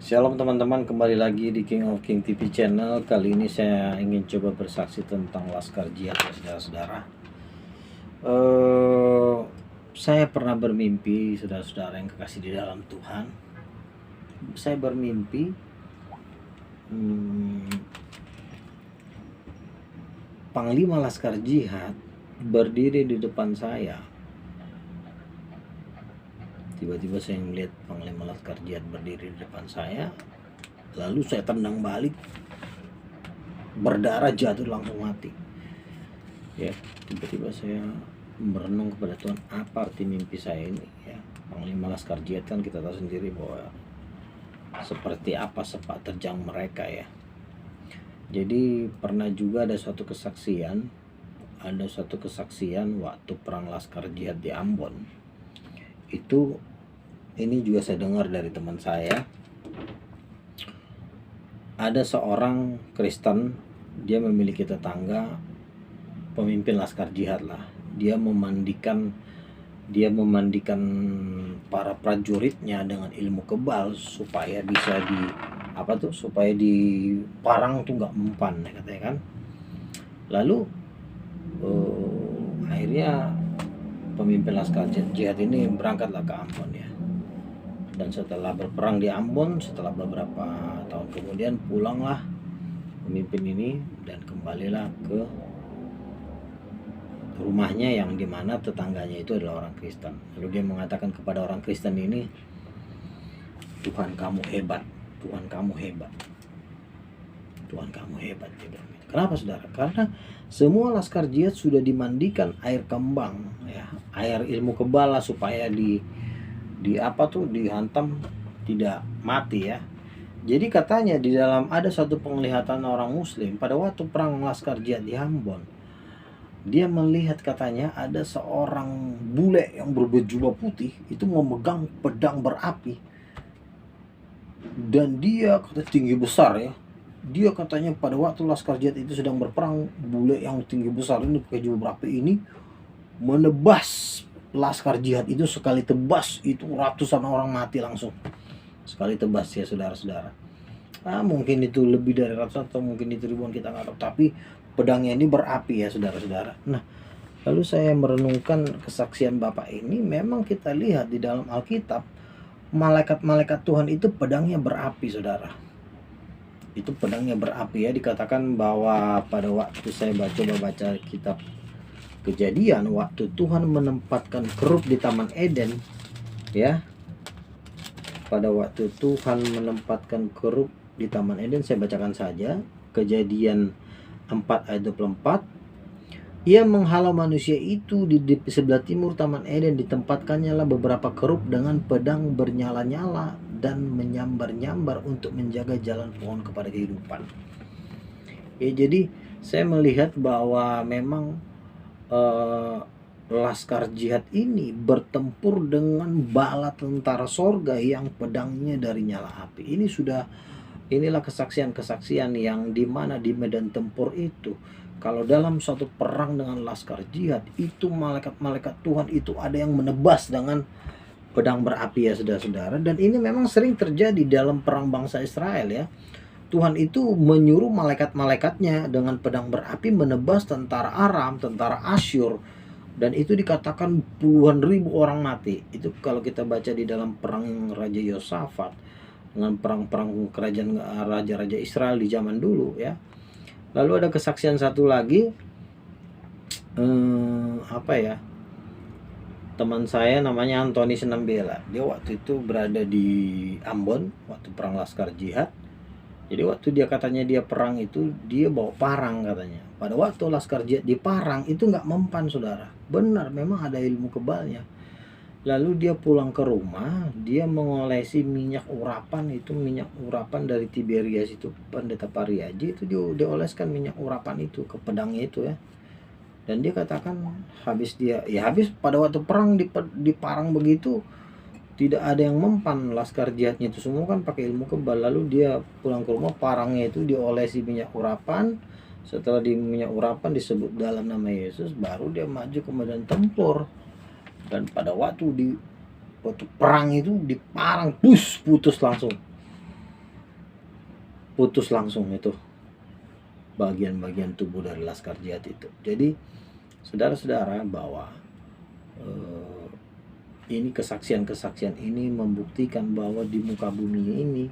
Shalom teman-teman, kembali lagi di King of King TV channel. Kali ini saya ingin coba bersaksi tentang Laskar Jihad ya saudara-saudara. Saya pernah bermimpi, saudara-saudara yang kekasih di dalam Tuhan. Saya bermimpi Panglima Laskar Jihad berdiri di depan saya. Tiba-tiba saya melihat Panglima Laskar Jihad berdiri di depan saya. Lalu saya tendang balik, berdarah, jatuh, langsung mati. Ya, tiba-tiba saya merenung kepada Tuhan, apa arti mimpi saya ini ya. Panglima Laskar Jihad kan kita tahu sendiri bahwa seperti apa sepak terjang mereka ya. Jadi pernah juga ada suatu kesaksian waktu perang Laskar Jihad di Ambon. Ini juga saya dengar dari teman saya. Ada seorang Kristen, dia memiliki tetangga pemimpin Laskar Jihad lah. Dia memandikan para prajuritnya dengan ilmu kebal supaya bisa supaya di parang tuh nggak mempan katanya kan. Lalu akhirnya pemimpin Laskar Jihad ini berangkatlah ke Ambon ya. Dan setelah berperang di Ambon, setelah beberapa tahun kemudian pulanglah pemimpin ini dan kembalilah ke rumahnya yang dimana tetangganya itu adalah orang Kristen. Lalu dia mengatakan kepada orang Kristen ini, Tuhan kamu hebat, Tuhan kamu hebat, Tuhan kamu hebat. Dia bilang gitu. Kenapa saudara? Karena semua Laskar Jihad sudah dimandikan air kembang ya, air ilmu kebal lah, supaya dihantam tidak mati ya. Jadi katanya di dalam ada satu penglihatan orang muslim pada waktu perang Laskar Jihad di Ambon. Dia melihat katanya ada seorang bule yang berbaju putih itu memegang pedang berapi. Dan dia kata tinggi besar ya. Dia katanya pada waktu Laskar Jihad itu sedang berperang, bule yang tinggi besar ini pakai jubah berapi ini menebas Laskar Jihad itu. Sekali tebas itu ratusan orang mati langsung. Sekali tebas ya saudara-saudara. Mungkin itu lebih dari ratusan atau mungkin itu ribuan, kita nggak tahu. Tapi pedangnya ini berapi ya saudara-saudara. Nah, lalu saya merenungkan kesaksian Bapak ini. Memang kita lihat di dalam Alkitab, malaikat-malaikat Tuhan itu pedangnya berapi saudara. Itu pedangnya berapi ya. Dikatakan bahwa pada waktu saya baca kitab Kejadian, waktu Tuhan menempatkan kerub di Taman Eden ya, pada waktu Tuhan menempatkan kerub di Taman Eden, saya bacakan saja Kejadian 4 ayat 24. Ia menghalau manusia itu di sebelah timur Taman Eden, ditempatkannya lah beberapa kerub dengan pedang bernyala-nyala dan menyambar-nyambar untuk menjaga jalan pohon kepada kehidupan ya. Jadi saya melihat bahwa memang Laskar Jihad ini bertempur dengan bala tentara sorga yang pedangnya dari nyala api. Inilah kesaksian-kesaksian yang dimana di medan tempur itu, kalau dalam suatu perang dengan Laskar Jihad itu, malaikat-malaikat Tuhan itu ada yang menebas dengan pedang berapi ya saudara-saudara. Dan ini memang sering terjadi dalam perang bangsa Israel ya. Tuhan itu menyuruh malaikat-malaikatnya dengan pedang berapi menebas tentara Aram, tentara Asyur, dan itu dikatakan puluhan ribu orang mati. Itu kalau kita baca di dalam perang Raja Yosafat dengan perang-perang kerajaan raja-raja Israel di zaman dulu ya. Lalu ada kesaksian satu lagi, teman saya namanya Antoni Senambela. Dia waktu itu berada di Ambon waktu perang Laskar Jihad. Jadi waktu dia katanya dia perang itu, dia bawa parang katanya. Pada waktu Laskar Jihad di parang itu nggak mempan saudara. Benar, memang ada ilmu kebalnya. Lalu dia pulang ke rumah, dia mengolesi minyak urapan. Itu minyak urapan dari Tiberias itu, Pendeta Pariaji itu dia oleskan minyak urapan itu ke pedangnya itu ya. Dan dia katakan habis pada waktu perang di parang begitu, tidak ada yang mempan Laskar Jihadnya itu, semua kan pakai ilmu kebal. Lalu dia pulang ke rumah, parangnya itu diolesi minyak urapan. Setelah di minyak urapan disebut dalam nama Yesus, baru dia maju ke medan tempur. Dan pada waktu perang itu di parang putus langsung. putus langsung itu bagian-bagian tubuh dari Laskar Jihad itu. Jadi saudara-saudara, bahwa ini kesaksian-kesaksian ini membuktikan bahwa di muka bumi ini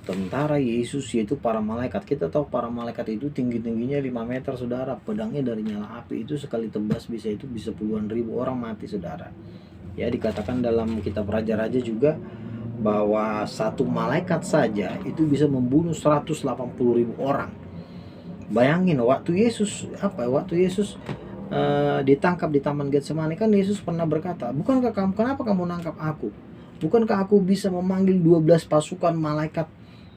tentara Yesus, yaitu para malaikat. Kita tahu para malaikat itu tinggi-tingginya 5 meter, saudara. Pedangnya dari nyala api, itu sekali tebas bisa puluhan ribu orang mati, saudara. Ya, dikatakan dalam kitab Raja-Raja juga bahwa satu malaikat saja itu bisa membunuh 180.000 orang. Bayangin waktu Yesus ditangkap di Taman Getsemani, kan Yesus pernah berkata, kenapa kamu nangkap aku? Bukankah aku bisa memanggil 12 pasukan malaikat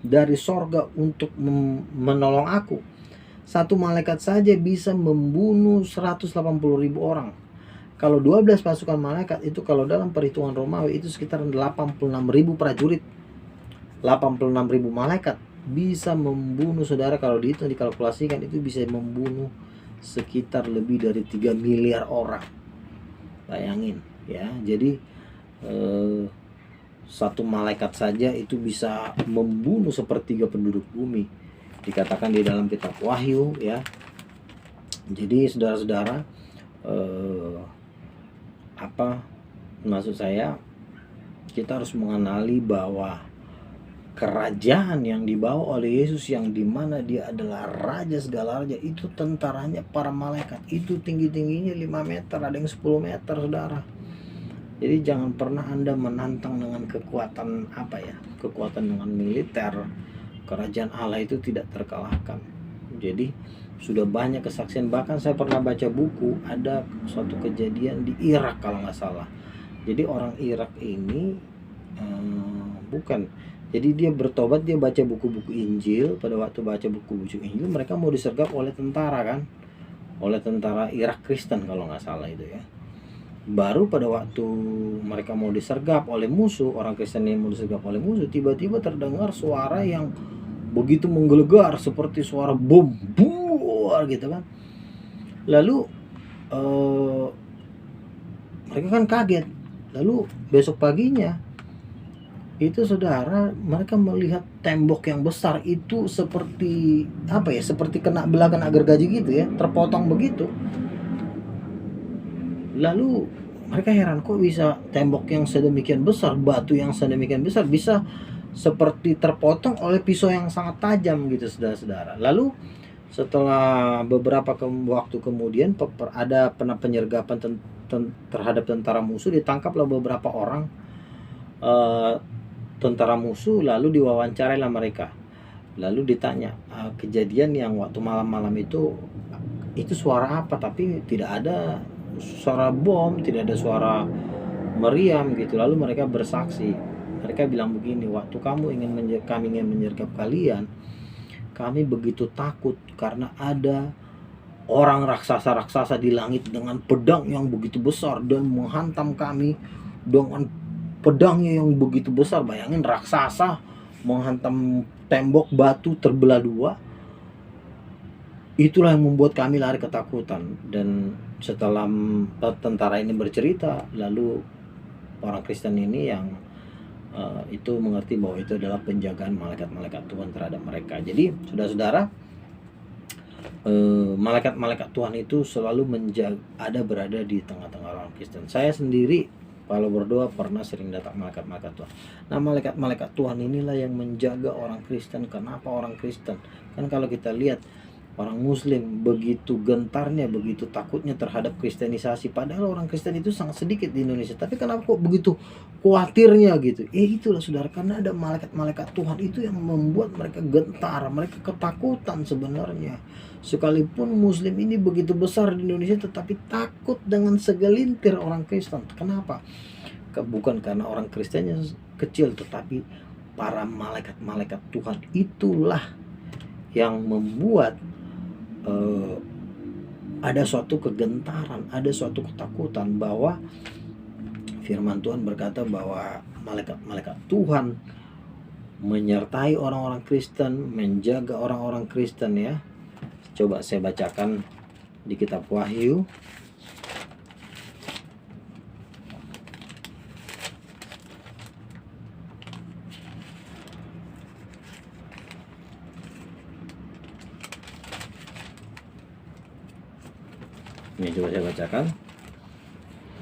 dari sorga untuk menolong aku? Satu malaikat saja bisa membunuh 180.000 orang. Kalau 12 pasukan malaikat itu, kalau dalam perhitungan Romawi itu sekitar 86.000 prajurit. 86.000 malaikat bisa membunuh, saudara. Kalau dikalkulasikan itu bisa membunuh sekitar lebih dari 3 miliar orang. Bayangin ya. Jadi satu malaikat saja itu bisa membunuh sepertiga penduduk bumi, dikatakan di dalam kitab Wahyu ya. Jadi saudara-saudara, maksud saya, kita harus mengenali bahwa kerajaan yang dibawa oleh Yesus, yang dimana dia adalah raja segala raja, itu tentaranya para malaikat. Itu tinggi-tingginya 5 meter, ada yang 10 meter, saudara. Jadi jangan pernah Anda menantang dengan kekuatan kekuatan dengan militer. Kerajaan Allah itu tidak terkalahkan. Jadi sudah banyak kesaksian. Bahkan saya pernah baca buku, ada suatu kejadian di Irak kalau nggak salah. Jadi orang Irak ini jadi dia bertobat, dia baca buku-buku Injil. Pada waktu baca buku-buku Injil, mereka mau disergap oleh tentara kan, oleh tentara Irak Kristen kalau nggak salah itu ya. Baru pada waktu mereka mau disergap oleh musuh, orang Kristen yang mau disergap oleh musuh, tiba-tiba terdengar suara yang begitu menggelegar seperti suara bom, buar gitu kan. Lalu mereka kan kaget. Lalu besok paginya itu, saudara, mereka melihat tembok yang besar itu seperti seperti kena belah gergaji gitu ya, terpotong begitu. Lalu mereka heran, kok bisa tembok yang sedemikian besar, batu yang sedemikian besar bisa seperti terpotong oleh pisau yang sangat tajam gitu, saudara-saudara. Lalu setelah beberapa waktu kemudian ada penyergapan terhadap tentara musuh, ditangkaplah beberapa orang tentara musuh, lalu diwawancara mereka. Lalu ditanya, kejadian yang waktu malam-malam itu suara apa? Tapi tidak ada suara bom, tidak ada suara meriam gitu. Lalu mereka bersaksi. Mereka bilang begini, waktu kami ingin menyergap kalian, kami begitu takut karena ada orang raksasa-raksasa di langit dengan pedang yang begitu besar dan menghantam kami dengan pedangnya yang begitu besar. Bayangin, raksasa menghantam tembok batu terbelah dua. Itulah yang membuat kami lari ketakutan. Dan setelah tentara ini bercerita, lalu orang Kristen ini yang itu mengerti bahwa itu adalah penjagaan malaikat-malaikat Tuhan terhadap mereka. Jadi saudara-saudara, malaikat-malaikat Tuhan itu selalu berada di tengah-tengah orang Kristen. Saya sendiri kalau berdoa pernah sering datang malaikat-malaikat Tuhan. Nah, malaikat-malaikat Tuhan inilah yang menjaga orang Kristen. Kenapa orang Kristen? Kan kalau kita lihat orang Muslim begitu gentarnya, begitu takutnya terhadap kristenisasi, padahal orang Kristen itu sangat sedikit di Indonesia. Tapi kenapa kok begitu khawatirnya gitu? Itulah saudara, karena ada malaikat-malaikat Tuhan itu yang membuat mereka gentar, mereka ketakutan sebenarnya. Sekalipun Muslim ini begitu besar di Indonesia, tetapi takut dengan segelintir orang Kristen. Kenapa? Bukan karena orang Kristennya kecil, tetapi para malaikat-malaikat Tuhan itulah yang membuat ada suatu kegentaran, ada suatu ketakutan, bahwa firman Tuhan berkata bahwa malaikat-malaikat Tuhan menyertai orang-orang Kristen, menjaga orang-orang Kristen ya. Coba saya bacakan di kitab Wahyu. Ini coba saya bacakan.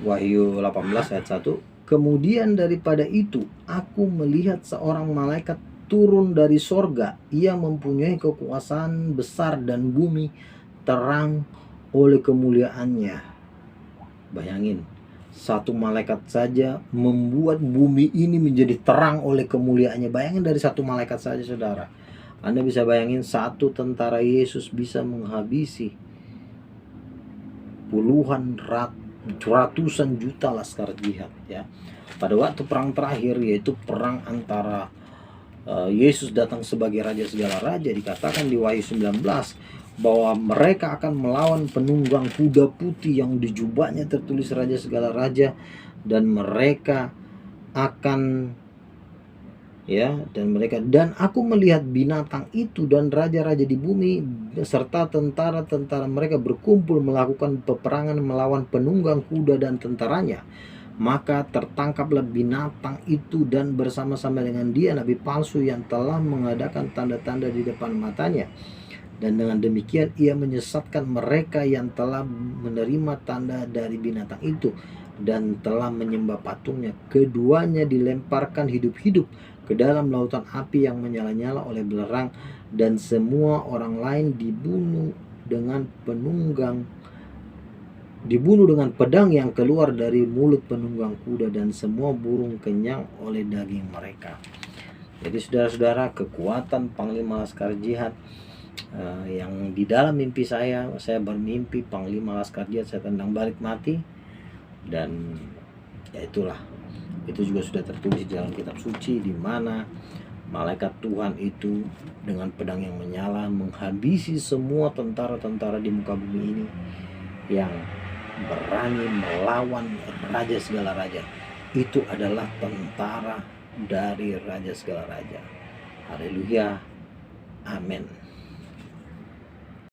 Wahyu 18 ayat 1. Kemudian daripada itu aku melihat seorang malaikat turun dari sorga. Ia mempunyai kekuasaan besar dan bumi terang oleh kemuliaannya. Bayangin, satu malaikat saja membuat bumi ini menjadi terang oleh kemuliaannya. Bayangin dari satu malaikat saja, saudara. Anda bisa bayangin satu tentara Yesus bisa menghabisi puluhan ratusan juta laskar jihad, ya. Pada waktu perang terakhir, yaitu perang antara Yesus datang sebagai raja segala raja, dikatakan di Wahyu 19 bahwa mereka akan melawan penunggang kuda putih yang di jubahnya tertulis raja segala raja, dan mereka akan dan aku melihat binatang itu dan raja-raja di bumi serta tentara-tentara mereka berkumpul melakukan peperangan melawan penunggang kuda dan tentaranya. Maka tertangkaplah binatang itu dan bersama-sama dengan dia nabi palsu yang telah mengadakan tanda-tanda di depan matanya. Dan dengan demikian ia menyesatkan mereka yang telah menerima tanda dari binatang itu dan telah menyembah patungnya. Keduanya dilemparkan hidup-hidup ke dalam lautan api yang menyala-nyala oleh belerang, dan semua orang lain dibunuh dengan pedang yang keluar dari mulut penunggang kuda, dan semua burung kenyang oleh daging mereka. Jadi saudara-saudara, kekuatan Panglima Laskar Jihad yang di dalam mimpi saya bermimpi Panglima Laskar Jihad saya tendang balik mati, dan ya itulah, itu juga sudah tertulis di dalam kitab suci, di mana malaikat Tuhan itu dengan pedang yang menyala menghabisi semua tentara-tentara di muka bumi ini yang berani melawan raja segala raja. Itu adalah tentara dari raja segala raja. Haleluya, amin.